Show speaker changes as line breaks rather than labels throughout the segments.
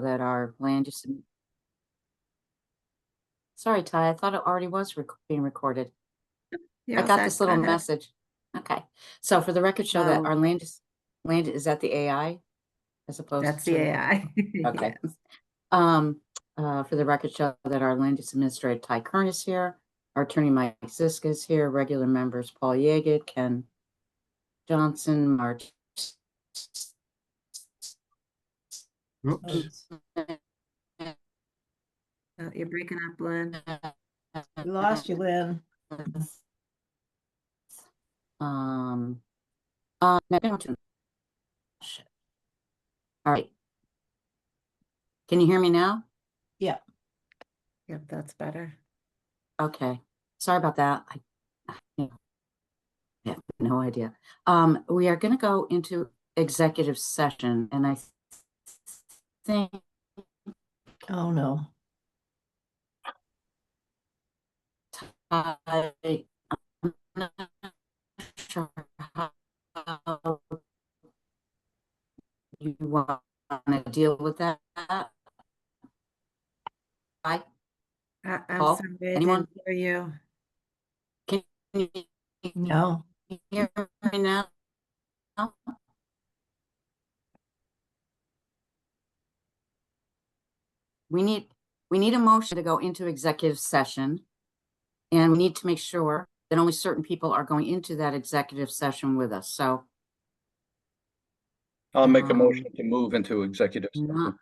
that our land use. Sorry, Ty, I thought it already was being recorded. I got this little message. Okay, so for the record, show that our land is that the AI as opposed
That's
to
the AI.
Okay.
Yes.
For the record, show that our land use administrator Ty Kern is here, our attorney Mike Ziska is here, regular members Paul Yeager, Ken Johnson, March.
Oops.
Oh, you're breaking up, Lynn.
We lost you, Lynn.
Shit. All right. Can you hear me now?
Yeah.
Yep, that's better.
Okay. Sorry about that. I have no idea. We are going to go into executive session, and I think.
Oh no.
I'm not sure how you want to deal with that.
I'm
Paul,
sorry, I
anyone?
didn't hear you.
Can you
No.
hear me now? We need a motion to go into executive session, and we need to make sure that only certain people are going into that executive session with us. So
I'll make a motion to move into executive session.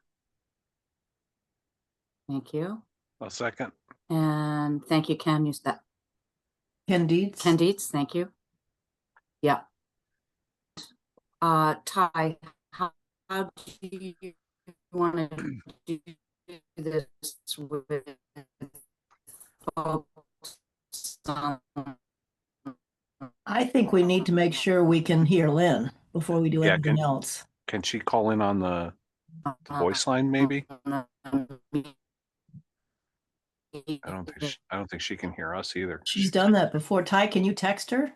Thank you.
A second.
And thank you, Ken. Use that.
Ken Dietz.
Ken Dietz, thank you. Yeah. Ty, how do you want to do this with folks on?
I think we need to make sure we can hear Lynn before we do
Yeah,
anything else.
Can she call in on the voice line, maybe? I don't think she can hear us either.
She's done that before. Ty, can you text her?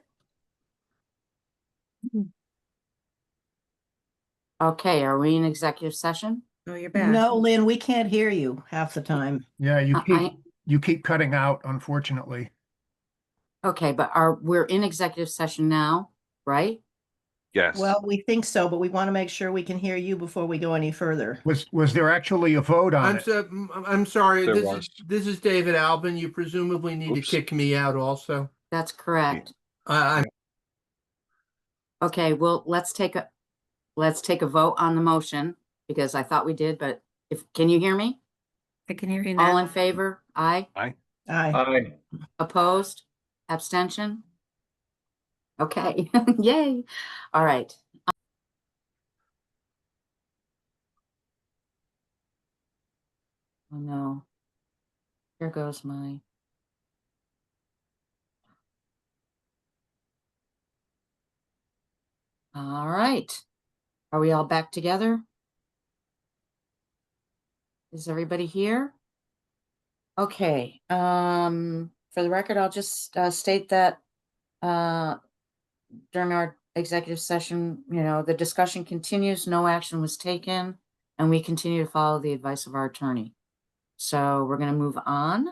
Okay, are we in executive session?
Oh, you're back.
No, Lynn, we can't hear you half the time.
Yeah, you keep cutting out, unfortunately.
Okay, but we're in executive session now, right?
Yes.
Well, we think so, but we want to make sure we can hear you before we go any further.
Was there actually a vote on it?
I'm sorry.
There
This
was.
is David Albin. You presumably need to kick me out also.
That's correct. Okay, well, let's take a vote on the motion, because I thought we did, but can you hear me?
I can hear you now.
All in favor? Aye.
Aye.
Aye.
Opposed? Abstention? Okay, yay. All right. Oh no. Here goes my. All right. Are we all back together? Is everybody here? Okay. For the record, I'll just state that during our executive session, the discussion continues, no action was taken, and we continue to follow the advice of our attorney. So we're going to move on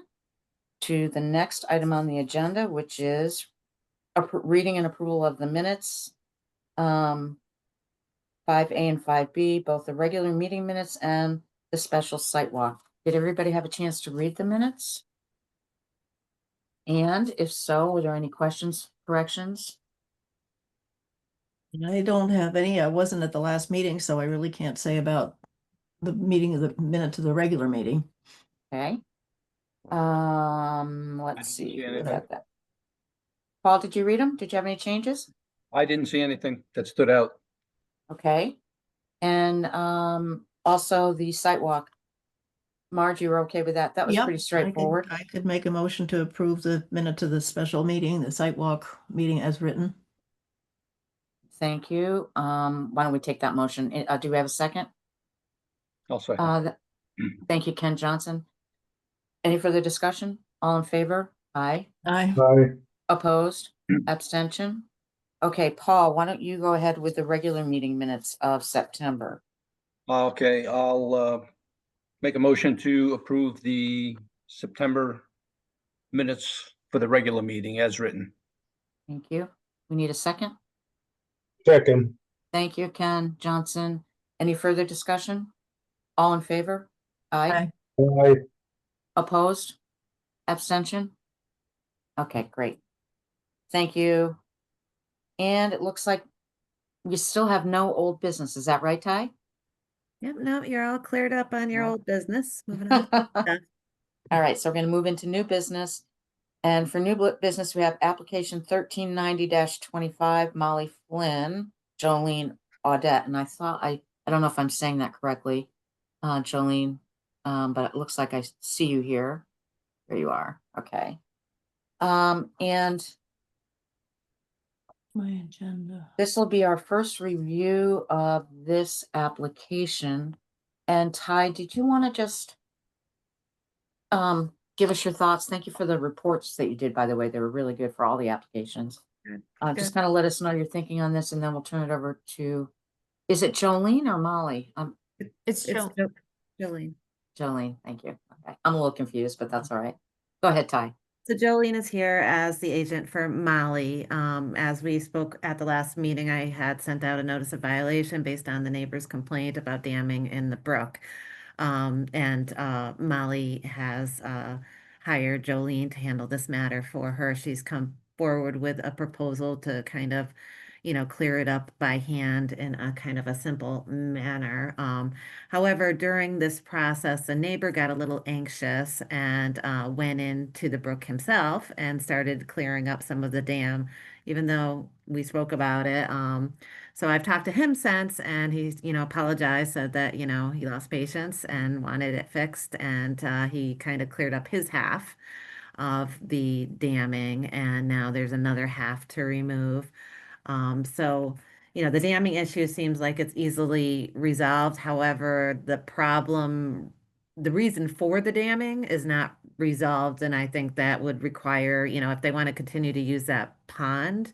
to the next item on the agenda, which is reading and approval of the minutes, 5A and 5B, both the regular meeting minutes and the special site walk. Did everybody have a chance to read the minutes? And if so, were there any questions, corrections?
I don't have any. I wasn't at the last meeting, so I really can't say about the meeting of the minute of the regular meeting.
Okay. Let's see.
That.
Paul, did you read them? Did you have any changes?
I didn't see anything that stood out.
Okay. And also the site walk. Marge, you were okay with that? That was pretty straightforward.
I could make a motion to approve the minute of the special meeting, the site walk meeting as written.
Thank you. Why don't we take that motion? Do we have a second?
I'll second.
Thank you, Ken Johnson. Any further discussion? All in favor? Aye.
Aye.
Opposed? Abstention? Okay, Paul, why don't you go ahead with the regular meeting minutes of September?
Okay, I'll Make a motion to approve the September minutes for the regular meeting as written.
Thank you. We need a second.
Second.
Thank you, Ken Johnson. Any further discussion? All in favor? Aye.
Aye.
Aye.
Opposed? Abstention? Okay, great. Thank you. And it looks like we still have no old business. Is that right, Ty?
Yep, no, you're all cleared up on your
Yeah.
old business. Moving on. to stuff.
All right, so we're gonna move into new business. And for business, we have application 1390-25, Molly Flynn, Jolene Audette. And I don't know if I'm saying that correctly, Jolene, but it looks like I see you here. There you are. Okay. And
My agenda.
this will be our first review of this application. And Ty, did you want to just give us your thoughts? Thank you for the reports that you did, by the way. They were really good for all the applications.
Good,
Just
good.
kind of let us know your thinking on this, and then we'll turn it over to, is it Jolene or Molly?
It's Jolene.
Jolene, thank you. Okay, I'm a little confused, but that's all right. Go ahead, Ty.
So Jolene is here as the agent for Molly. As we spoke at the last meeting, I had sent out a notice of violation based on the neighbor's complaint about damming in the brook. Molly has hired Jolene to handle this matter for her. She's come forward with a proposal to kind of, clear it up by hand in a kind of a simple manner. However, during this process, the neighbor got a little anxious and went into the brook himself and started clearing up some of the dam, even though we spoke about it. So I've talked to him since, and he's, apologized, said that, he lost patience and wanted it fixed, and he kind of cleared up his half of the damming, and now there's another half to remove. So, the damming issue seems like it's easily resolved. However, the reason for the damming is not resolved, and I think that would require, if they want to continue to use that pond.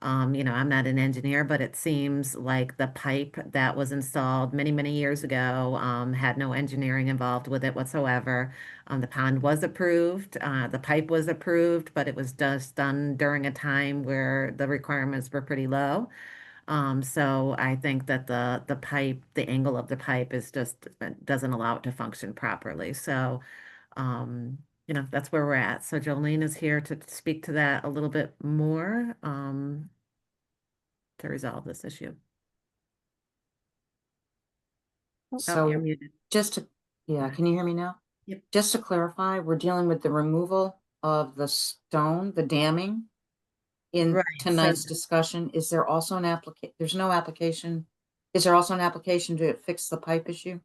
I'm not an engineer, but it seems like the pipe that was installed many, many years ago, had no engineering involved with it whatsoever. The pond was approved, the pipe was approved, but it was just done during a time where the requirements were pretty low. So I think that the pipe, the angle of the pipe is just doesn't allow it to function properly. So, that's where we're at. So Jolene is here to speak to that a little bit more, to resolve this issue. Oh,
So
you're muted.
yeah, can you hear me now?
Yep.
Just to clarify, we're dealing with the removal of the stone, the damming in
Right,
tonight's
so-
discussion. Is there also an there's no application? Is there also an application to fix the pipe issue?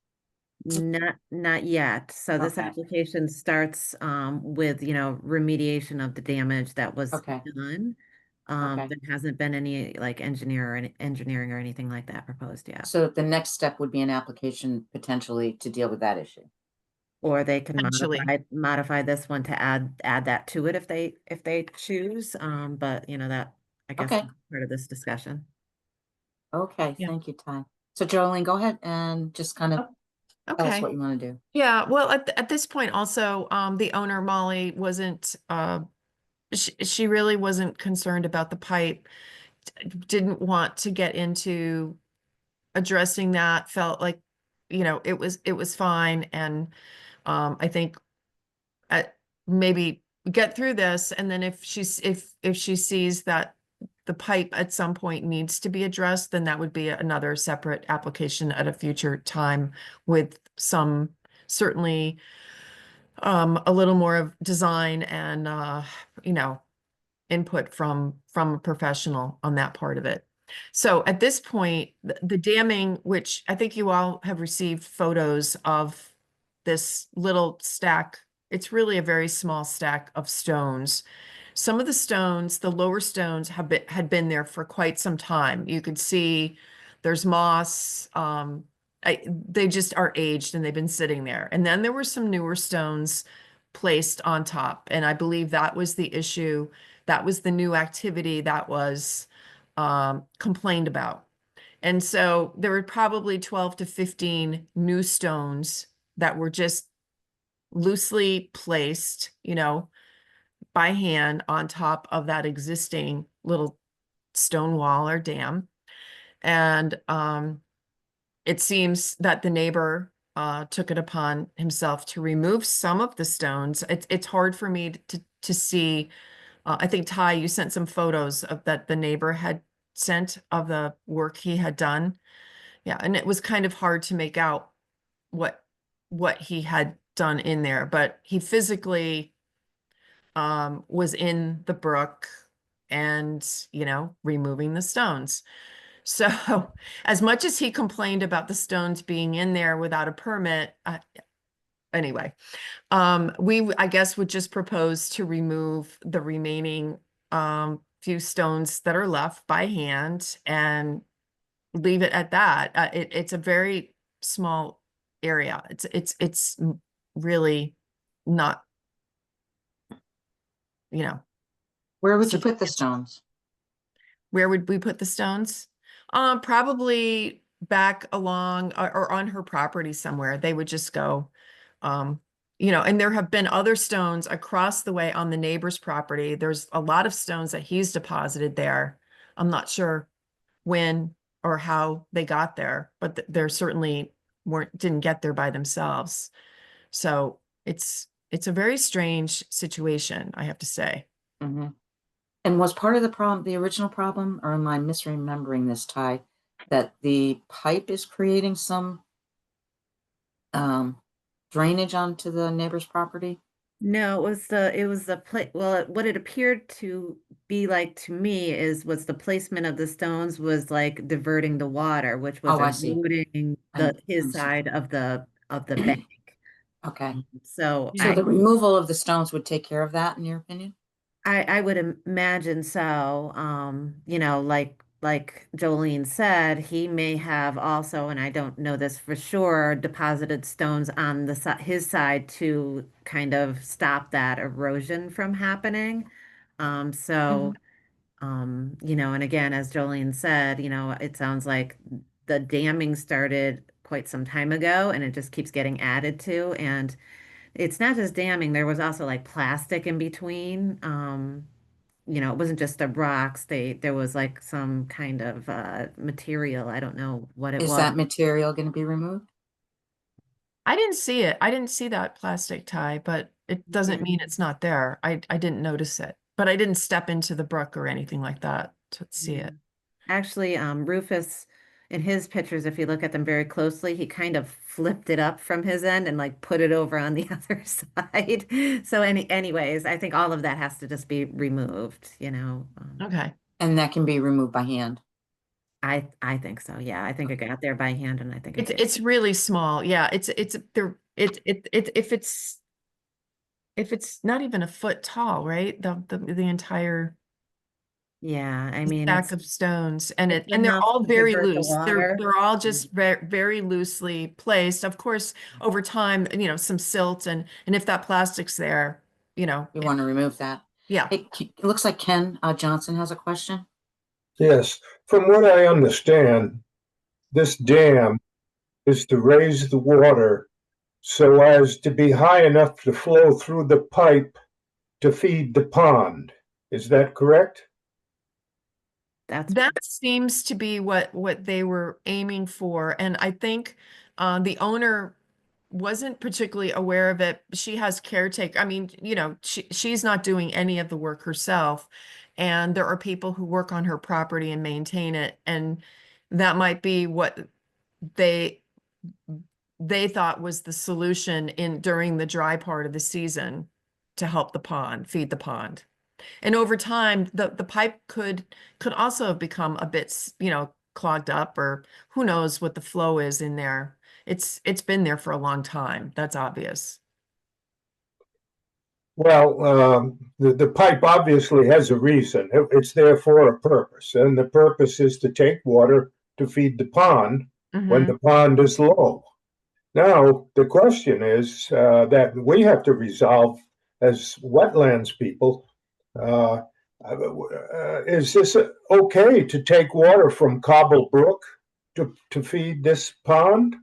Not yet. So this
Okay.
application starts with, remediation of the damage that was
Okay.
done.
Okay.
There hasn't been any like engineering or anything like that proposed yet.
So the next step would be an application potentially to deal with that issue.
Or they can
Potentially.
modify this one to add that to it if they choose. But that I guess
Okay.
is part of this discussion.
Okay,
Yeah.
thank you, Ty. So Jolene, go ahead and just kind of tell us
Okay.
what you want to do.
Yeah, well, at this point also, the owner, Molly, wasn't, she really wasn't concerned about the pipe, didn't want to get into addressing that, felt like, it was fine. And, I think maybe get through this, and then if she sees that the pipe at some point needs to be addressed, then that would be another separate application at a future time with some, certainly, a little more of design and, input from a professional on that part of it. So at this point, the damming, which I think you all have received photos of this little stack, it's really a very small stack of stones. Some of the stones, the lower stones, had been there for quite some time. You could see there's moss. They just are aged and they've been sitting there. And then there were some newer stones placed on top. And I believe that was the issue. That was the new activity that was complained about. And so there were probably 12 to 15 new stones that were just loosely placed, you know, by hand on top of that existing little stone wall or dam. And it seems that the neighbor took it upon himself to remove some of the stones. It's hard for me to see. I think Ty, you sent some photos of that the neighbor had sent of the work he had done. Yeah, and it was kind of hard to make out what he had done in there, but he physically was in the brook and, you know, removing the stones. So as much as he complained about the stones being in there without a permit, anyway, I guess would just propose to remove the remaining few stones that are left by hand and leave it at that. It's a very small area. It's really not, you know,
Where would you
So
put the
it's-
stones?
where would we put the stones? Probably back along or on her property somewhere. They would just go. You know, and there have been other stones across the way on the neighbor's property. There's a lot of stones that he's deposited there. I'm not sure when or how they got there, but they're certainly didn't get there by themselves. So it's a very strange situation, I have to say.
Mhm. And was part of the problem, the original problem, or am I misremembering this, Ty, that the pipe is creating some drainage onto the neighbor's property?
No, it was the well, what it appeared to be like to me was the placement of the stones was like diverting the water, which was
Oh, I see.
eroding his
understand.
side of the bank.
Okay.
So
So the removal of the stones would take care of that, in your opinion?
I would imagine so. You know, like Jolene said, he may have also, and I don't know this for sure, deposited stones on his side to kind of stop that erosion from happening. So you know, and again, as Jolene said, you know, it sounds like the damming started quite some time ago and it just keeps getting added to. And it's not just damming, there was also like plastic in between. You know, it wasn't just the rocks. There was like some kind of material. I don't know what it
Is
was.
that material going to be removed?
I didn't see it. I didn't see that plastic tie, but it doesn't mean it's not there. I didn't notice it, but I didn't step into the brook or anything like that to see it.
Actually, Rufus, in his pictures, if you look at them very closely, he kind of flipped it up from his end and like put it over on the other side. So anyways, I think all of that has to just be removed, you know.
Okay.
And that can be removed by hand?
I think so. Yeah, I think it got there by hand, and I think
It's really small. Yeah, it's there. If it's not even a foot tall, right? The entire
yeah. I mean,
stack of stones, and
it's
they're
enough
all
to
very
divert the
loose.
water.
They're all just very loosely placed. Of course, over time, you know, some silt and if that plastic's there, you know,
You want to remove that?
yeah.
It looks like Ken Johnson has a question.
Yes, from what I understand, this dam is to raise the water so as to be high enough to flow through the pipe to feed the pond. Is that correct?
That seems to be what they were aiming for, and I think the owner wasn't particularly aware of it. She has caretaker. I mean, you know, she's not doing any of the work herself, and there are people who work on her property and maintain it, and that might be what they they thought was the solution in during the dry part of the season to help the pond, feed the pond. And over time, the pipe could also have become a bit, you know, clogged up, or who knows what the flow is in there. It's been there for a long time. That's obvious.
Well, the pipe obviously has a reason. It's there for a purpose, and the purpose is to take water to feed the pond when the pond is low. Now, the question is that we have to resolve as wetlands people. Uh, is this okay to take water from Cobble Brook to feed this pond?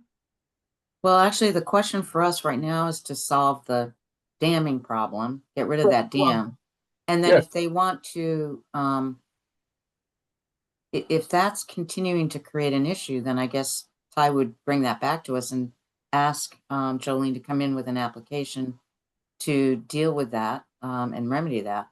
Well, actually, the question for us right now is to solve the damming problem, get rid of that
Well,
dam. And then
yeah.
if they want to, if that's continuing to create an issue, then I guess Ty would bring that back to us and ask, Jolene to come in with an application to deal with that, and remedy that.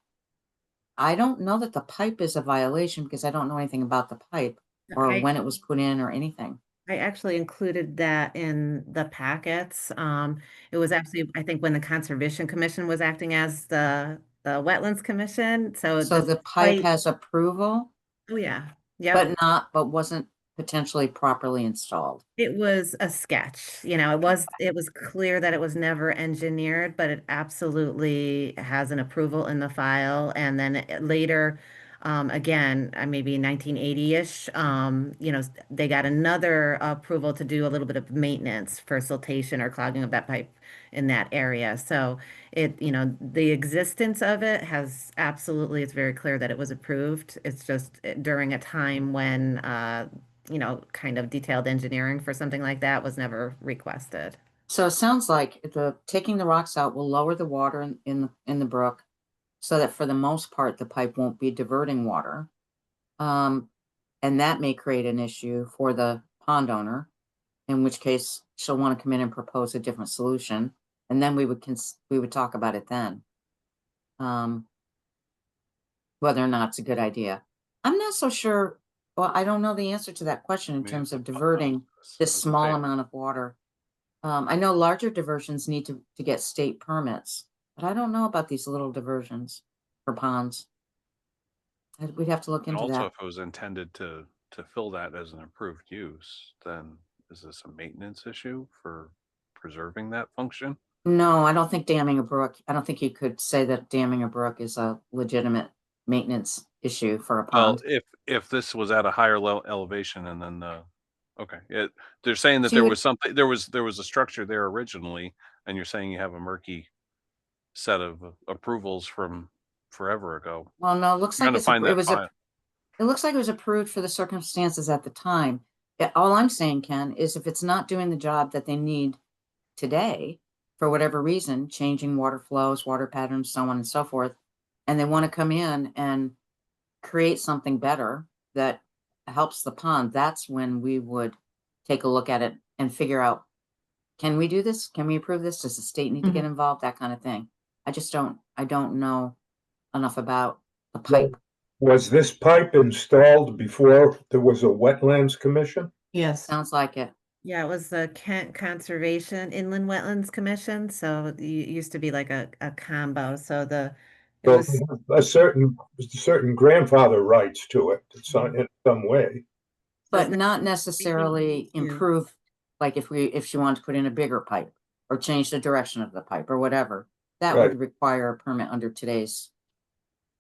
I don't know that the pipe is a violation because I don't know anything about the pipe or
I-
when it was put in or anything.
I actually included that in the packets. It was actually, I think, when the Conservation Commission was acting as the Wetlands Commission, so
So the pipe has approval,
oh, yeah, yep.
but wasn't potentially properly installed.
It was a sketch, it was clear that it was never engineered, but it absolutely has an approval in the file. And then later, again, maybe 1980-ish, they got another approval to do a little bit of maintenance for siltation or clogging of that pipe in that area. So the existence of it has absolutely, it's very clear that it was approved. It's just during a time when, kind of detailed engineering for something like that was never requested.
So it sounds like taking the rocks out will lower the water in the brook, so that for the most part, the pipe won't be diverting water. And that may create an issue for the pond owner, in which case she'll want to come in and propose a different solution, and then we would talk about it then. Whether or not it's a good idea. I'm not so sure. Well, I don't know the answer to that question in
mean,
terms of diverting this
as a
small
fail.
amount of water. I know larger diversions need to get state permits, but I don't know about these little diversions for ponds. We'd have to look
And
into
also,
that.
if it was intended to fill that as an approved use, then is this a maintenance issue for preserving that function?
No, I don't think damming a brook, I don't think you could say that damming a brook is a legitimate maintenance issue for a
Well,
pond.
if this was at a higher level elevation and then okay, they're saying that
So you
there
would-
was something, there was a structure there originally, and you're saying you have a murky set of approvals from forever ago.
Well, no, it looks
Trying
like
to find that file.
it looks like it was approved for the circumstances at the time. All I'm saying, Ken, is if it's not doing the job that they need today, for whatever reason, changing water flows, water patterns, so on and so forth, and they want to come in and create something better that helps the pond, that's when we would take a look at it and figure out, can we do this? Can we approve this? Does the state need to get involved? That kind of thing. I don't know enough about the pipe.
Was this pipe installed before there was a wetlands commission?
Yes.
Sounds like it.
Yeah, it was the Kent Conservation Inland Wetlands Commission, so it used to be like a combo, so it
So
was,
a certain grandfather rights to it in some way.
But
So-
not necessarily
Yeah.
improve, like if she wanted to put in a bigger pipe or change the direction of the pipe or whatever, that
Right.
would require a permit under today's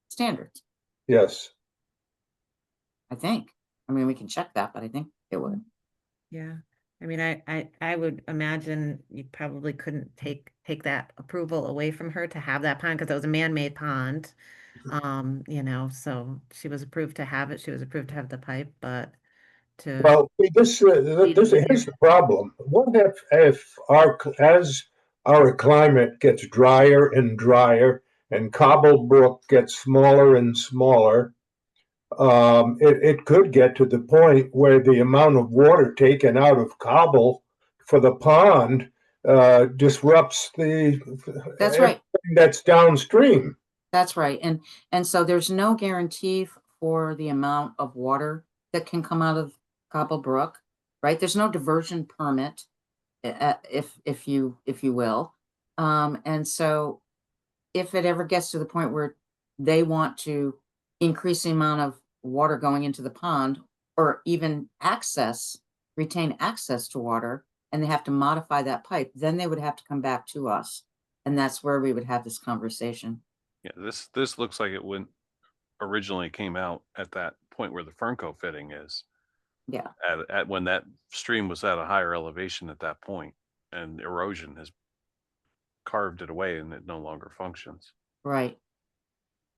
standards,
Yes.
I think. I mean, we can check that, but I think it would.
Yeah, I mean, I would imagine you probably couldn't take that approval away from her to have that pond, because it was a man-made pond. So she was approved to have it, she was approved to have the pipe, but to.
Well, here's the problem. What if as our climate gets drier and drier and Cobble Brook gets smaller and smaller, it could get to the point where the amount of water taken out of Cobble for the pond disrupts
That's right.
everything that's downstream.
That's right. And so there's no guarantee for the amount of water that can come out of Cobble Brook, right? There's no diversion permit, if you will. And so if it ever gets to the point where they want to increase the amount of water going into the pond or even retain access to water, and they have to modify that pipe, then they would have to come back to us. And that's where we would have this conversation.
Yeah, this looks like it went originally came out at that point where the Fernco fitting is.
Yeah.
At when that stream was at a higher elevation at that point, and erosion has carved it away and it no longer functions.
Right.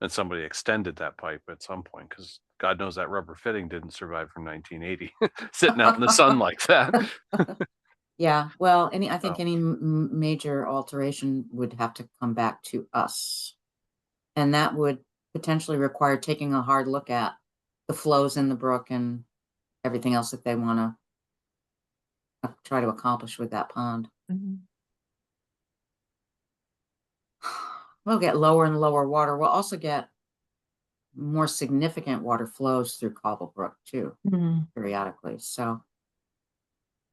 And somebody extended that pipe at some point, because God knows that rubber fitting didn't survive from 1980 sitting out in the sun like that.
Yeah, well, I think
Oh.
any major alteration would have to come back to us. And that would potentially require taking a hard look at the flows in the brook and everything else that they want to try to accomplish with that pond.
Mhm.
We'll get lower and lower water. We'll also get more significant water flows through Cobblebrook too,
Mhm.
periodically. So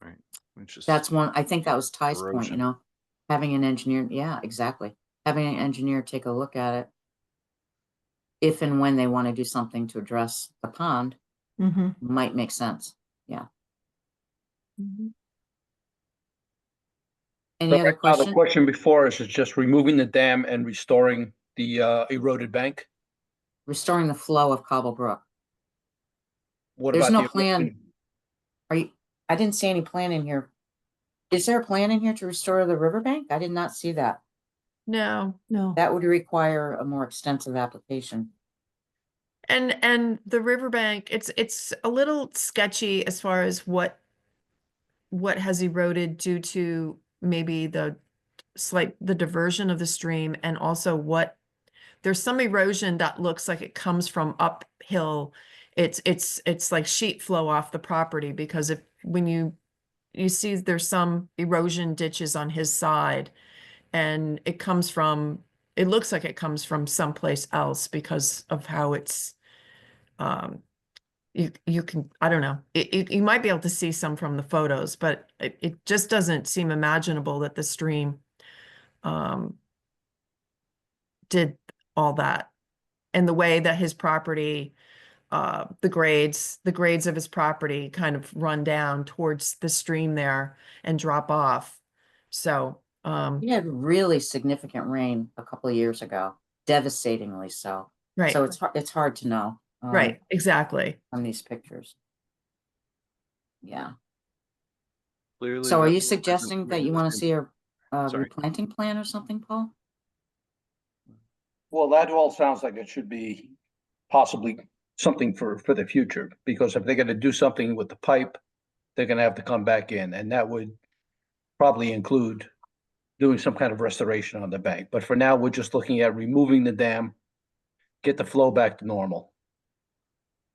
Right. It's just
that's one, I think that was Ty's point, you
erosion.
know, having an engineer, yeah, exactly. Having an engineer take a look at it. If and when they want to do something to address the pond,
Mhm.
might make sense. Yeah.
Mhm.
Any
So
other
right now, the
question?
question before us is just removing the dam and restoring the eroded bank.
Restoring the flow of Cobblebrook.
What
There's
about
no
the
plan.
erosion?
Are you, I didn't see any plan in here. Is there a plan in here to restore the riverbank? I did not see that.
No,
No.
That would require a more extensive application.
and the riverbank, it's a little sketchy as far as what has eroded due to maybe the diversion of the stream, and also there's some erosion that looks like it comes from uphill. It's like sheet flow off the property, because if when you see there's some erosion ditches on his side, and it looks like it comes from someplace else because of how it's um you can, I don't know, you might be able to see some from the photos, but it just doesn't seem imaginable that the stream um did all that. And the way that his property, the grades of his property kind of run down towards the stream there and drop off. So,
We had really significant rain a couple of years ago, devastatingly so.
right,
So it's hard to know.
right, exactly.
On these pictures. Yeah.
Clearly,
So are
that
you
well isn't
suggesting that you want to see a
Sorry.
replanting plan or something, Paul?
Well, that all sounds like it should be possibly something for the future, because if they're gonna do something with the pipe, they're gonna have to come back in, and that would probably include doing some kind of restoration on the bank. But for now, we're just looking at removing the dam, get the flow back to normal.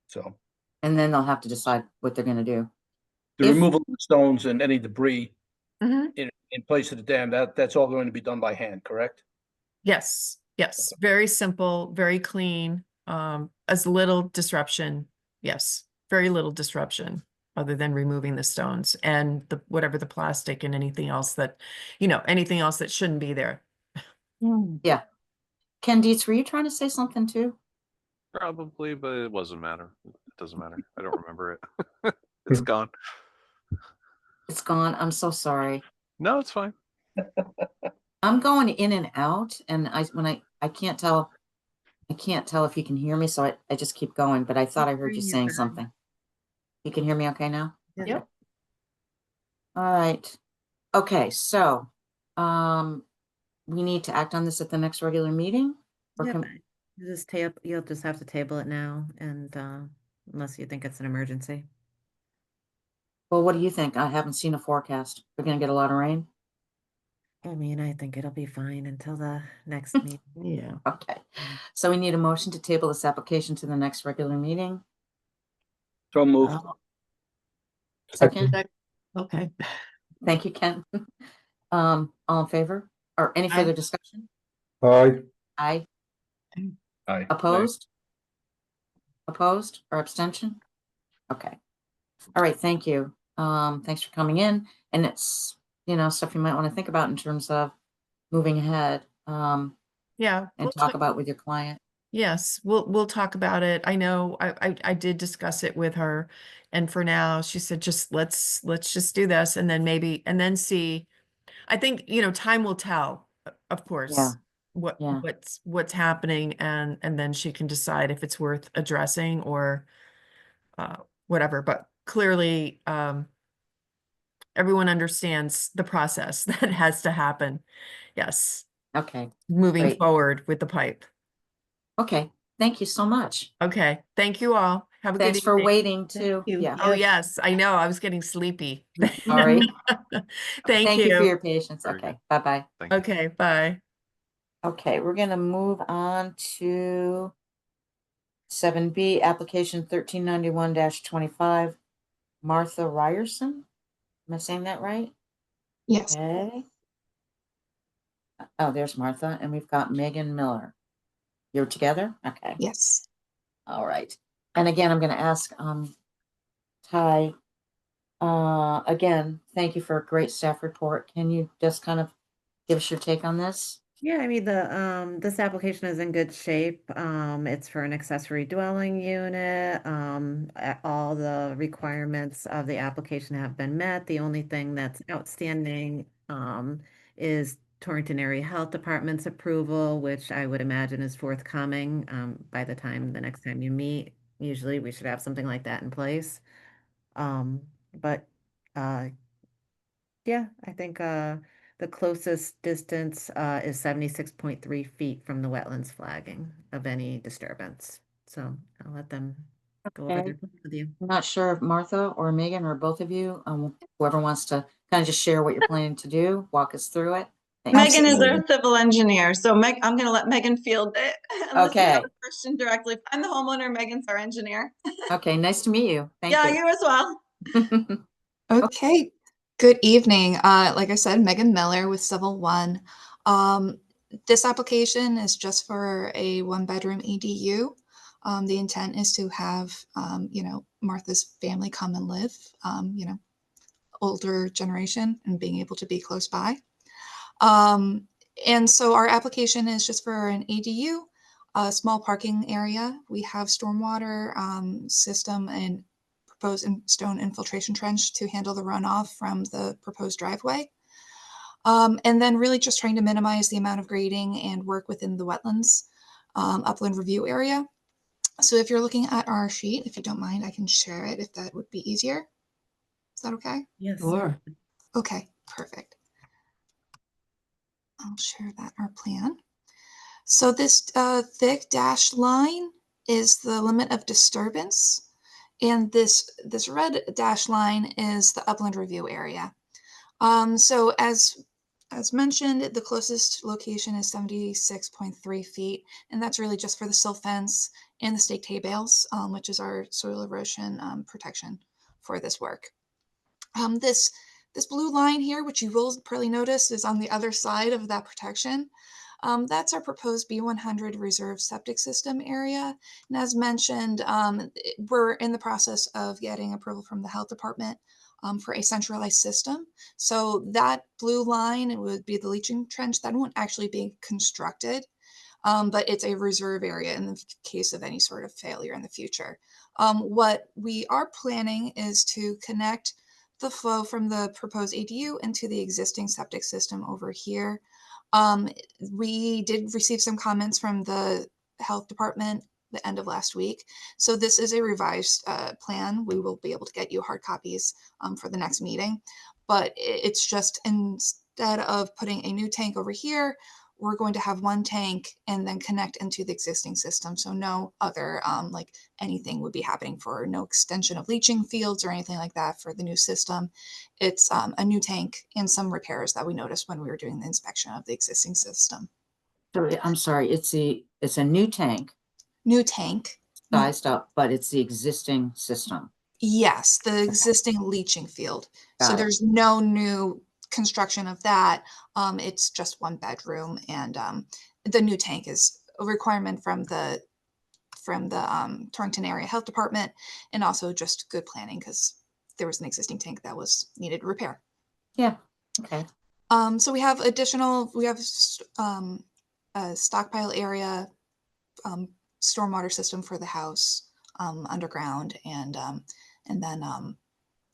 So
And then they'll have to decide what they're gonna do.
the
If-
removal of the stones and any debris
Mhm.
in place of the dam, that's all going to be done by hand, correct?
Yes, yes, very simple, very clean, as little disruption. Yes, very little disruption, other than removing the stones and whatever the plastic and anything else that, anything else that shouldn't be there.
Yeah. Ken Dietz, were you trying to say something too?
Probably, but it doesn't matter. It doesn't matter. I don't remember it. It's gone.
It's gone. I'm so sorry.
No, it's fine.
I'm going in and out, and I can't tell if you can hear me, so I just keep going, but I thought I heard you saying something. You can hear me okay now?
Yep.
All right. Okay, so we need to act on this at the next regular meeting? Or
Yep.
can,
You'll just have to table it now, and unless you think it's an emergency.
well, what do you think? I haven't seen a forecast. We're gonna get a lot of rain?
I mean, I think it'll be fine until the next meeting.
Yeah.
Okay, so we need a motion to table this application to the next regular meeting.
So moved.
Second,
Okay.
thank you, Ken. All in favor, or any further
Aye.
discussion?
Aye.
Aye.
Aye.
Opposed? Opposed or abstention? Okay. All right, thank you. Thanks for coming in, and it's, stuff you might want to think about in terms of moving ahead,
Yeah.
and talk about with your client.
Yes, we'll talk about it. I know I did discuss it with her, and for now she said just let's just do this, and then see. I think, time will tell, of course,
Yeah, yeah.
what's happening, and then she can decide if it's worth addressing or whatever. But clearly, everyone understands the process that has to happen. Yes,
Okay,
moving
Great.
forward with the pipe.
okay. thank you so much.
Okay, thank you all. Have a good
Thanks for
evening.
waiting too.
you.
Yeah,
Oh, yes, I know. I was getting sleepy.
sorry.
Thank
Thank you for
you.
your patience.
Very
Okay,
good.
bye-bye.
Thank you.
Okay, bye.
Okay, we're gonna move on to 7B, application 1391-25, Martha Ryerson. Am I saying that right?
Yes,
Okay. Oh, there's Martha, and we've got Megan Miller. You're together? Okay,
yes.
all right. And again, I'm gonna ask Ty, again, thank you for a great staff report. Can you just kind of give us your take on this?
Yeah, I mean, this application is in good shape. It's for an accessory dwelling unit. All the requirements of the application have been met. The only thing that's outstanding, is Torrington Area Health Department's approval, which I would imagine is forthcoming, by the next time you meet. Usually we should have something like that in place. But, yeah, I think, the closest distance is 76.3 feet from the wetlands flagging of any disturbance. So I'll let them go over
Okay.
their plans with you.
I'm not sure if Martha or Megan or both of you, whoever wants to kind of just share what you're planning to do, walk us through it. Thanks.
Megan is
Absolutely.
our civil engineer, so I'm gonna let Megan field it. Unless you have
Okay.
a question directly. I'm the homeowner, Megan's our engineer.
Okay, nice to meet you. Thank
Yeah,
you.
you as well. Okay, good evening. Like I said, Megan Miller with Civil One. This application is just for a one-bedroom EDU. The intent is to have, Martha's family come and live, older generation and being able to be close by. And so our application is just for an ADU, a small parking area. We have stormwater system and proposed stone infiltration trench to handle the runoff from the proposed driveway. And then really just trying to minimize the amount of grading and work within the wetlands upland review area. So if you're looking at our sheet, if you don't mind, I can share it if that would be easier. Is that okay?
Yes.
Sure.
Okay, perfect. I'll share that our plan. So this thick dashed line is the limit of disturbance, and this red dashed line is the upland review area. So as mentioned, the closest location is 76.3 feet, and that's really just for the silt fence and the stake hay bales, which is our soil erosion protection for this work. This blue line here, which you will probably notice is on the other side of that protection, that's our proposed B100 reserve septic system area. And as mentioned, we're in the process of getting approval from the health department for a centralized system. So that blue line, it would be the leaching trench, that won't actually be constructed, but it's a reserve area in the case of any sort of failure in the future. What we are planning is to connect the flow from the proposed ADU into the existing septic system over here. We did receive some comments from the health department the end of last week. So this is a revised plan. We will be able to get you hard copies for the next meeting. But it's just instead of putting a new tank over here, we're going to have one tank and then connect into the existing system. So no other like anything would be happening for no extension of leaching fields or anything like that for the new system. It's a new tank and some repairs that we noticed when we were doing the inspection of the existing system.
So I'm sorry, it's a new tank
New tank.
sized up, but it's the existing system.
Yes, the existing leaching field. So
Got it.
there's no new construction of that. It's just one bedroom, and the new tank is a requirement from the Torrington Area Health Department, and also just good planning because there was an existing tank that was needed repair.
Yeah, okay.
So we have a stockpile area, stormwater system for the house underground, and then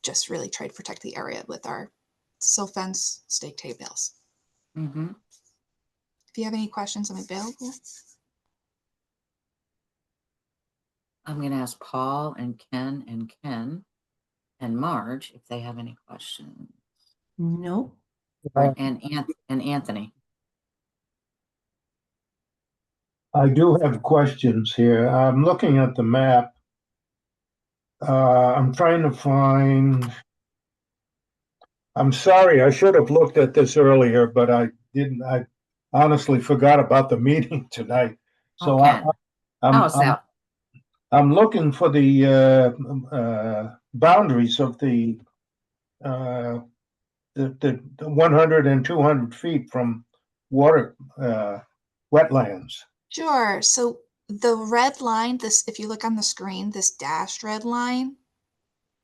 just really try to protect the area with our silt fence, staked hay bales.
Mm-hmm.
If you have any questions, I'm available.
I'm gonna ask Paul and Ken and Marge if they have any questions.
No.
And Anthony.
I do have questions here. I'm looking at the map. I'm trying to find. I'm sorry, I should have looked at this earlier, but I didn't. I honestly forgot about the meeting tonight. So
Okay.
I'm,
Oh, it's
I'm,
out.
I'm looking for the boundaries of the 100 and 200 feet from water wetlands.
Sure. So the red line, this, if you look on the screen, this dashed red line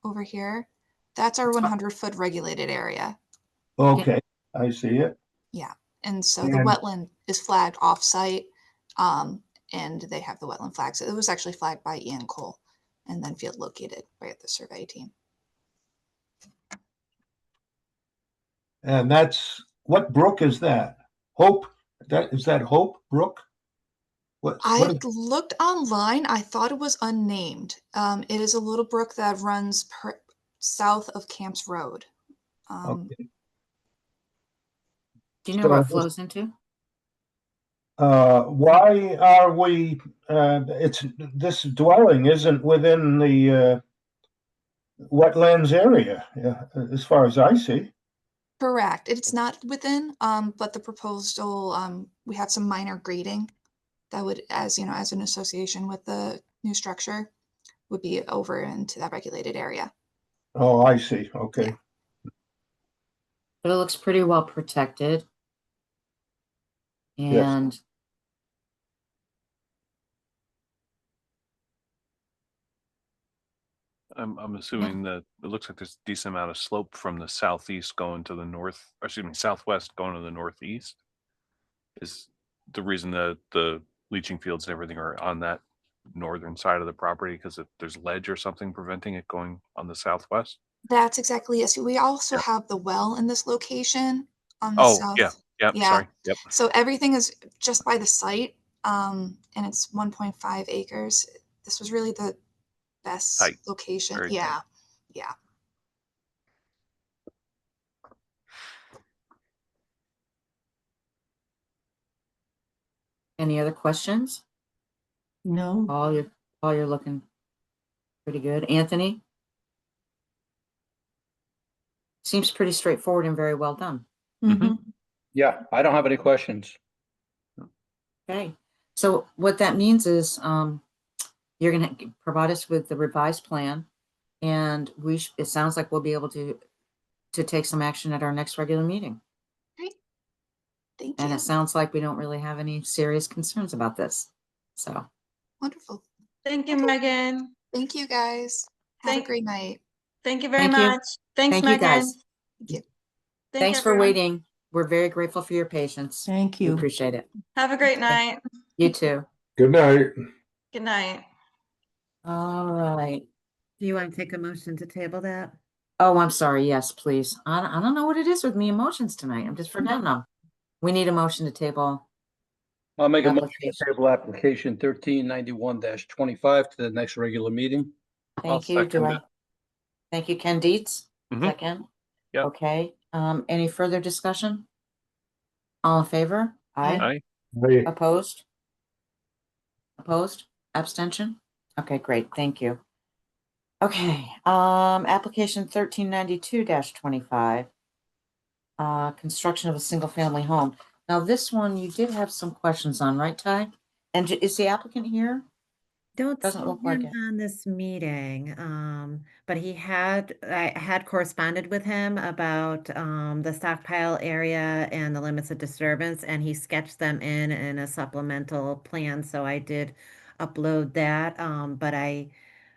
over here, that's our 100-foot regulated area.
Okay, I see it.
Yeah. And so the
And-
wetland is flagged off-site, and they have the wetland flags. It was actually flagged by Ian Cole and then field located by the survey team.
And that's, what brook is that? Hope, is that Hope Brook? What
I
is-
looked online. I thought it was unnamed. It is a little brook that runs south of Camps Road.
Okay.
Do you know where it
So-
flows into?
Why are we, it's, this dwelling isn't within the wetlands area, as far as I see.
Correct. It's not within, but the proposal, we have some minor grading that would, as you know, as an association with the new structure, would be over into that regulated area.
Oh, I see, okay.
But it looks pretty well protected.
Yes.
And
I'm assuming that it looks like there's a decent amount of slope from the southeast going to the north, or excuse me, southwest going to the northeast. Is the reason that the leaching fields and everything are on that northern side of the property because there's ledge or something preventing it going on the southwest?
That's exactly it. So we also
Yeah.
have the well in this location on the
Oh,
south.
yeah, yep,
Yeah.
sorry, yep.
So everything is just by the site, and it's 1.5 acres. This was really the best
Tight,
location.
very tight.
Yeah. Yeah.
any other questions?
No,
All you're looking pretty good. Anthony? Seems pretty straightforward and very well done.
mhm.
Yeah, I don't have any questions.
Okay, so what that means is, you're gonna provide us with the revised plan, and it sounds like we'll be able to take some action at our next regular meeting.
Great. Thank
And
you.
it sounds like we don't really have any serious concerns about this, so.
Wonderful.
Thank you,
Okay.
Megan.
Thank you guys. Have a
Thank-
great night.
Thank you very
Thank you.
much. Thanks,
Thank you,
Megan.
guys.
Thank you.
Thank
Thanks for
everyone.
waiting. We're very grateful for your patience.
Thank
We
you.
appreciate it.
Have a great night.
You too.
Good night.
Good night.
All right.
Do you want to take a motion to table that?
Oh, I'm sorry. Yes, please. I don't know what it is with me emotions tonight. I'm just forgetting them. We need a motion to table.
I'll make a motion to
Application.
table application 1391-25 to the next regular meeting.
Thank you.
second it.
Thank you, Ken Dietz.
Mhm.
Second.
Yep.
Okay. Any further discussion? All in favor?
Aye.
Hey,
Opposed? Opposed? Abstention? Okay, great. Thank you. Okay, application 1392-25. Construction of a single-family home. Now, this one you did have some questions on, right, Ty? And is the applicant here?
Don't
Doesn't
see
look like
him
it.
on this meeting, but I had corresponded with him about the stockpile area and the limits of disturbance, and he sketched them in a supplemental plan, so I did upload that. But I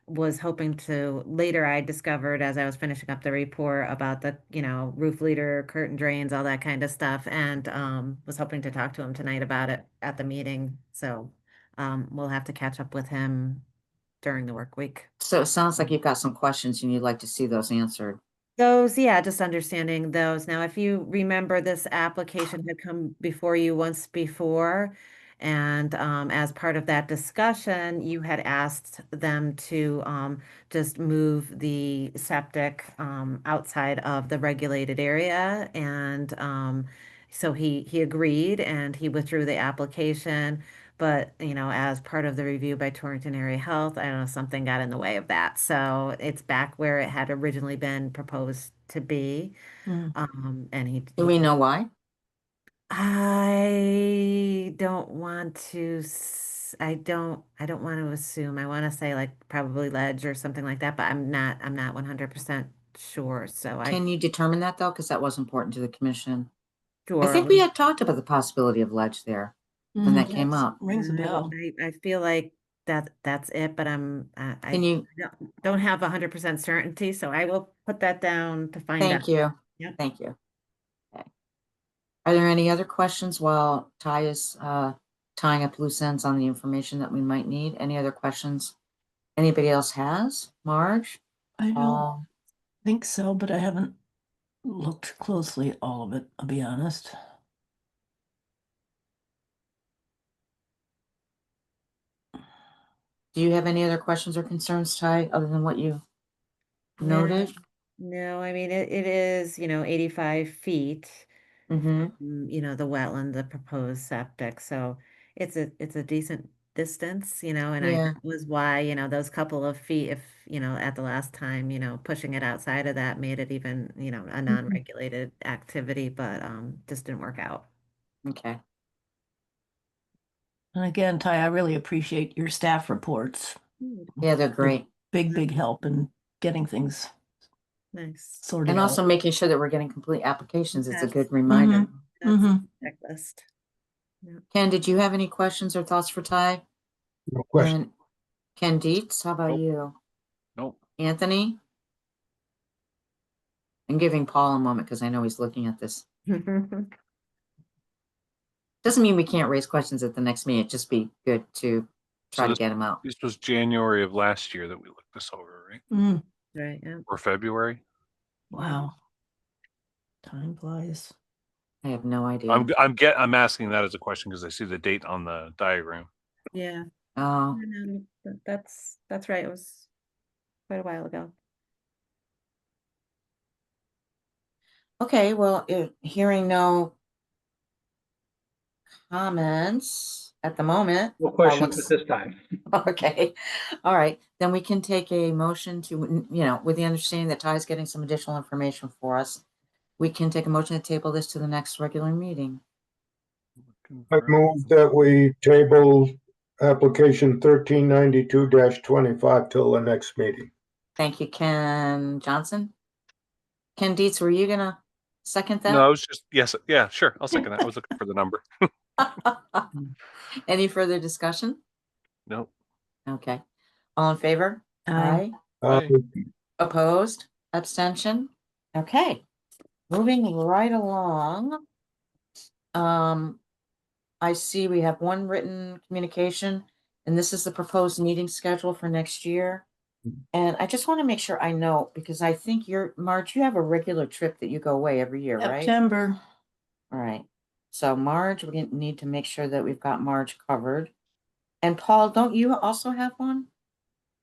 was hoping to, later I discovered as I was finishing up the report about the, roof leader, curtain drains, all that kind of stuff, and was hoping to talk to him tonight about it at the meeting. So we'll have to catch up with him during the work week.
So it sounds like you've got some questions and you'd like to see those answered.
Those, yeah, just understanding those. Now, if you remember, this application had come before you once before. And as part of that discussion, you had asked them to just move the septic outside of the regulated area. And so he agreed and he withdrew the application. But, as part of the review by Torrington Area Health, I don't know, something got in the way of that. So it's back where it had originally been proposed to be.
Mm.
And
Do we know why?
I don't want to, I don't want to assume. I want to say like probably ledge or something like that, but I'm not 100% sure. So
Can you determine that though? Because that was important to the commission. I
sure.
think we had talked about the possibility of ledge there when that came
Yes,
up.
rings a bell.
I feel like that's it, but
Can
I
you,
don't have 100% certainty, so I will put that down to find out.
thank you.
Yep.
Thank you. Okay. Are there any other questions while Ty is tying up loose ends on the information that we might need? Any other questions anybody else has? Marge?
I don't
Paul?
think so, but I haven't looked closely at all of it, I'll be honest.
Do you have any other questions or concerns, Ty, other than what you noted?
No, I mean, it is, 85 feet.
Mm-hmm.
The wetland, the proposed septic, so it's a decent distance, and I
Yeah.
think was why, those couple of feet, if, at the last time, pushing it outside of that made it even, a non-regulated activity, but just didn't work out.
Okay.
And again, Ty, I really appreciate your staff reports.
Yeah, they're great.
Big help in getting things
Nice.
sorted
And
out.
also making sure that we're getting complete applications. It's a
Yes.
good reminder.
That's a
Mhm.
checklist.
Ken, did you have any questions or thoughts for Ty?
No question.
And Ken Dietz, how about
Nope.
you?
Nope.
Anthony? I'm giving Paul a moment because I know he's looking at this. Doesn't mean we can't raise questions at the next meeting. It'd just be good to try
So
to get them out.
This was January of last year that we looked this over, right?
Mm,
Right, yeah.
Or February?
wow. Time flies.
I have no idea.
I'm asking that as a question because I see the date on the diagram.
Yeah.
Oh,
That's right. It was quite a while ago.
okay. Well, hearing no comments at the moment.
No questions
looks-
at this time.
Okay. All right. Then we can take a motion to, with the understanding that Ty's getting some additional information for us. We can take a motion to table this to the next regular meeting.
I move that we table application 1392-25 till the next meeting.
Thank you, Ken Johnson. Ken Dietz, were you gonna second that?
No, I was just, yes, yeah, sure. I'll second that. I was looking for the number.
Any further discussion?
No.
Okay. All in favor?
Aye.
Aye.
Opposed? Abstention? Okay. Moving right along. I see we have one written communication, and this is the proposed meeting schedule for next year. And I just want to make sure I know, because I think Marge, you have a regular trip that you go away every year, right?
September.
All right. So Marge, we need to make sure that we've got Marge covered. And Paul, don't you also have one?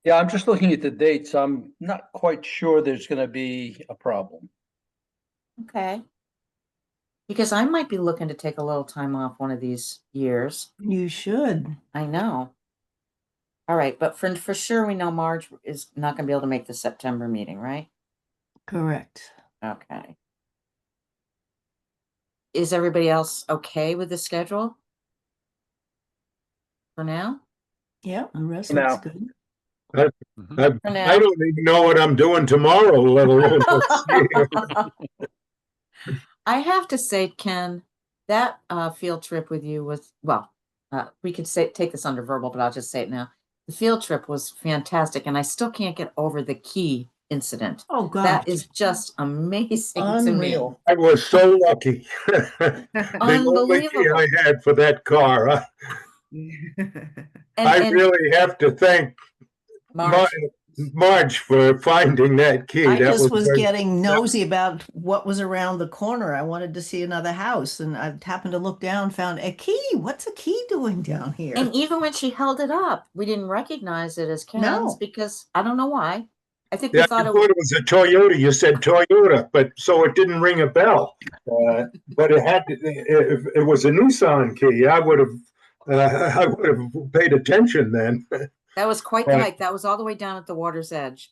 Yeah, I'm just looking at the dates. I'm not quite sure there's gonna be a problem.
Okay. Because I might be looking to take a little time off one of these years.
You should.
I know. All right, but for sure, we know Marge is not going to be able to make the September meeting, right?
Correct.
Okay. Is everybody else okay with the schedule? For now?
Yeah, the rest
For
looks
now.
good.
Mhm.
For now.
I don't even know what I'm doing tomorrow, let alone next year.
I have to say, Ken, that field trip with you was, well, we could take this under verbal, but I'll just say it now. The field trip was fantastic, and I still can't get over the key incident.
Oh, God.
That is just amazing
Unreal.
I was so lucky. The only key I had for that car.
to me.
I
And
really have to thank
Marge,
Marge for finding that key.
I
That
just was
very-
getting nosy about what was around the corner. I wanted to see another house, and I happened to look down, found a key. What's a key doing down here?
and even when she held it up, we didn't recognize it as Ken's
No.
because I don't know why. I think
Yeah,
we thought
you thought it was a Toyota. You said Toyota, but so it didn't ring a bell. But it had. If it was a Nissan key, I would have I would have paid attention then.
That was quite the
Right.
hike. That was all the way down at the water's edge.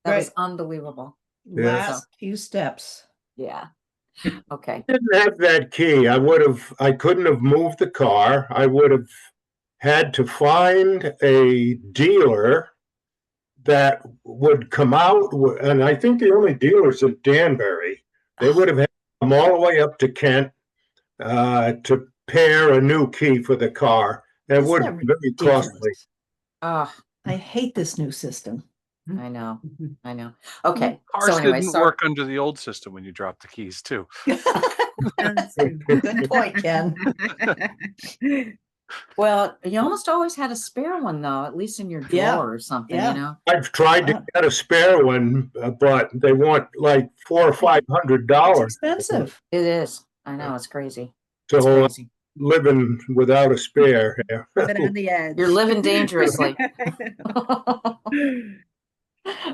That was
Right.
unbelievable.
Yeah.
Last few steps.
Yeah. Okay.
Didn't have that key. I couldn't have moved the car. I would have had to find a dealer that would come out, and I think the only dealers in Danbury, they would have had to come all the way up to Kent to pair a new key for the car. It
Isn't
would
that
be very
ridiculous?
costly.
Ah,
I hate this new system.
I know. I know. Okay.
Cars
So anyway,
didn't
sorry.
work under the old system when you dropped the keys too.
Good point, Ken.
Well, you almost always had a spare one though, at least in your
Yeah,
drawer or something,
yeah.
you know?
I've tried to get a spare one, but they want like $400 or
It's
$500.
expensive.
It is. I know, it's crazy. It's
So
crazy.
living without a spare here.
But on the edge.
You're living dangerously.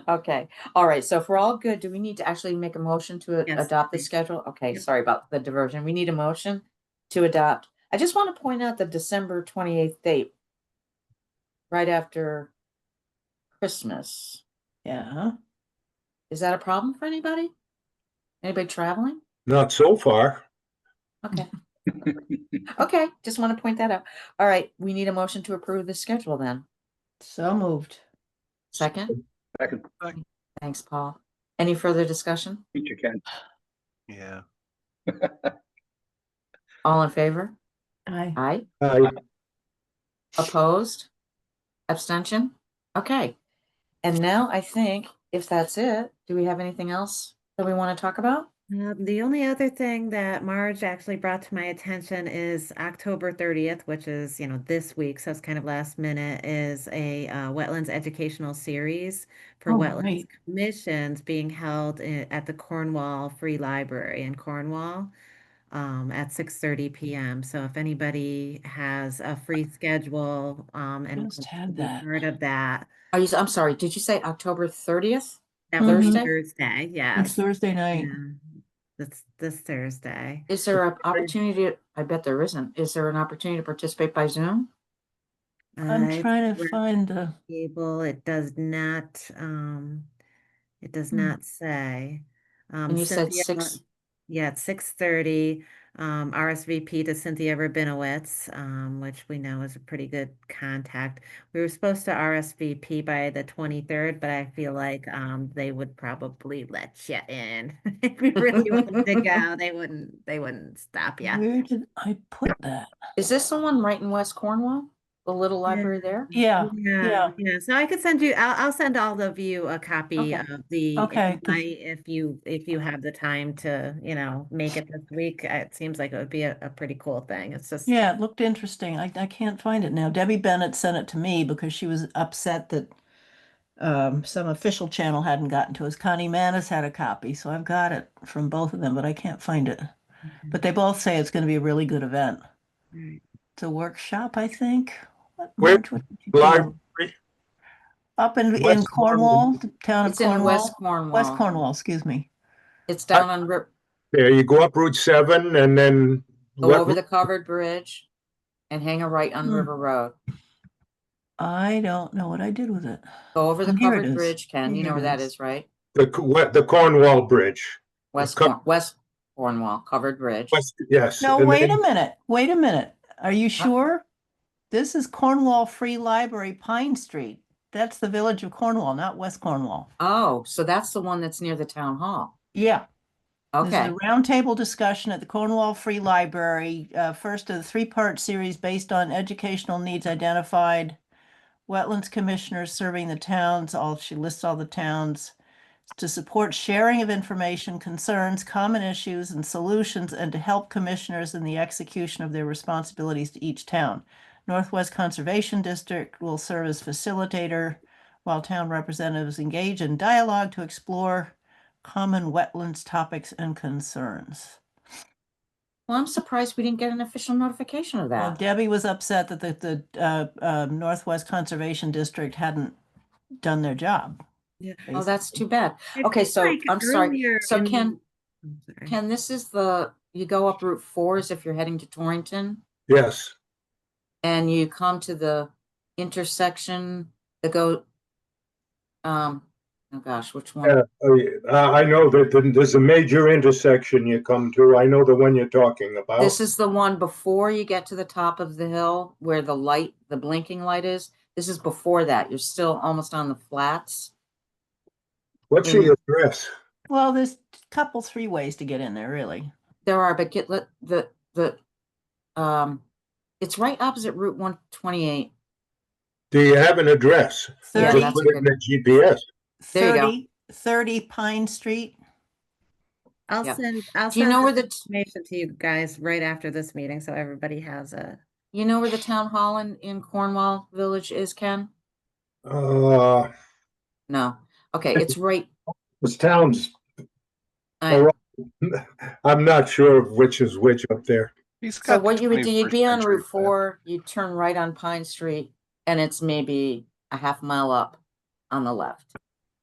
Okay. All right. So if we're all good, do we need to actually make a motion to
Yes,
adopt the
please.
schedule? Okay.
Yep.
Sorry about the diversion. We need a motion to adopt. I just want to point out the December 28th date, right after Christmas.
Yeah.
Is that a problem for anybody? Anybody traveling?
Not so far.
Okay. Okay. Just want to point that out. All right. We need a motion to approve the schedule then.
So moved.
Second.
Second,
Thanks, Paul. Any further discussion?
you can.
Yeah.
All in favor?
Aye.
Aye. Opposed? Abstention? Okay. And now I think if that's it, do we have anything else that we want to talk about?
The only other thing that Marge actually brought to my attention is October 30th, which is, this week, so it's kind of last minute, is a wetlands educational series for
Oh,
wetlands
right.
commissions being held at the Cornwall Free Library in Cornwall at 6:30 p.m. So if anybody has a free schedule and wants
Just
to
had
be
that.
part of that,
I'm sorry, did you say October 30th?
that would be
Thursday?
Thursday,
It's
yes.
Thursday night.
Yeah. That's this Thursday.
Is there an opportunity? I bet there isn't. Is there an opportunity to participate by Zoom?
I'm
It's
trying to
red
find the.
Table, it does not say.
And you said
Cynthia,
6.
yeah, it's 6:30. RSVP to Cynthia Rabinowitz, which we know is a pretty good contact. We were supposed to RSVP by the 23rd, but I feel like they would probably let you in. If you really wanted to go, they wouldn't stop you.
Where did I put that?
Is this the one right in West Cornwall? The little library there?
Yeah.
Yeah. So I could send you, I'll send all of you a copy
Okay.
of the
Okay, 'cause-
invite if you have the time to, make it this week. It seems like it would be a pretty cool thing. It's just.
Yeah, it looked interesting. I can't find it now. Debbie Bennett sent it to me because she was upset that some official channel hadn't gotten to us. Connie Manis had a copy, so I've got it from both of them, but I can't find it. But they both say it's going to be a really good event.
Right.
It's a workshop, I think.
Where-
Marge, what did you do?
Library,
Up in
West
Cornwall, the town of
It's in
Cornwall.
West Cornwall.
West Cornwall, excuse me.
It's down on,
there you go up Route 7 and then
go over the covered bridge and hang a right on
Hmm.
River Road.
I don't know what I did with it.
Go over the
Oh, here it
covered
is.
bridge, Ken. You know
Here
where
it
that
is.
is, right?
the Cornwall Bridge.
West Cornwall, covered bridge.
Yes.
No,
and
wait
then-
a minute. Wait a minute. Are you sure? This is Cornwall Free Library, Pine Street. That's the village of Cornwall, not West Cornwall.
Oh, so that's the one that's near the town hall.
Yeah. This is
Okay.
a roundtable discussion at the Cornwall Free Library, first of the three-part series based on educational needs identified. Wetlands commissioners serving the towns, she lists all the towns, to support sharing of information, concerns, common issues, and solutions, and to help commissioners in the execution of their responsibilities to each town. Northwest Conservation District will serve as facilitator, while town representatives engage in dialogue to explore common wetlands topics and concerns.
Well, I'm surprised we didn't get an official notification of
Well,
that.
Debbie was upset that the Northwest Conservation District hadn't done their job.
Yeah.
Oh, that's too bad.
It
Okay,
seems
so
like
I'm sorry.
earlier
So
in
Ken,
I'm sorry.
Ken, this is you go up Route 4 as if you're heading to Torrington.
Yes.
and you come to the intersection that go, oh gosh, which one?
I know that there's a major intersection you come to. I know the one you're talking about.
This is the one before you get to the top of the hill where the light, the blinking light is. This is before that. You're still almost on the flats.
What's the address?
Well, there's a couple, 3 ways to get in there, really.
There are, but it's right opposite Route 128.
Do you have an address?
Yeah,
Just
that's
put it in
good.
the GPS.
There you go.
30 Pine Street.
I'll
Yeah.
send
Do you know where
this
the
information to you guys right after this meeting, so everybody has it.
you know where the town hall in Cornwall Village is, Ken?
Uh,
No. Okay, it's right.
this town's,
I-
I'm not sure of which is which up there.
He's
So
got
what you would do, you'd
21st
be on
century
Route
plan.
4, you turn right on Pine Street, and it's maybe a half mile up on the left.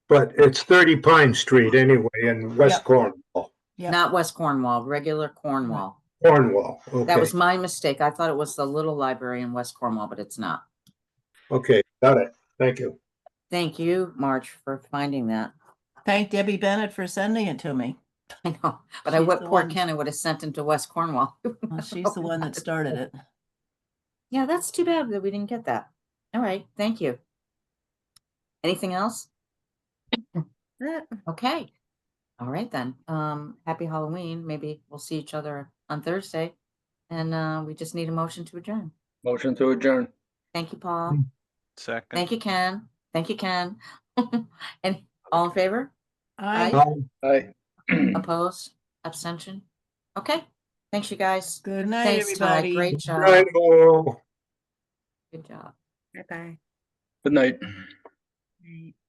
But it's 30 Pine Street anyway in West
Yep.
Cornwall.
Yep.
Not West Cornwall, regular Cornwall.
Cornwall,
That
okay.
was my mistake. I thought it was the little library in West Cornwall, but it's not.
Okay, got it. Thank you.
Thank you, March, for finding that.
Thank Debbie Bennett for sending it to me.
I know, but I
She's
would
the
poor
one-
Ken, I would have sent him to West Cornwall.
Well, she's the one that started it.
Yeah, that's too bad that we didn't get that. All right, thank you. Anything else? Okay. All right then. Happy Halloween. Maybe we'll see each other on Thursday. And we just need a motion to adjourn.
Motion to adjourn.
Thank you, Paul.
Second.
Thank you, Ken. Thank you, Ken. And all in favor?
I
Aye.
Opposed? Abstention? Okay. Thanks, you guys.
Good night,
Thanks, Ty.
everybody.
Great job.
Right, oh.
Good job.
Bye-bye.
Good night.
Right.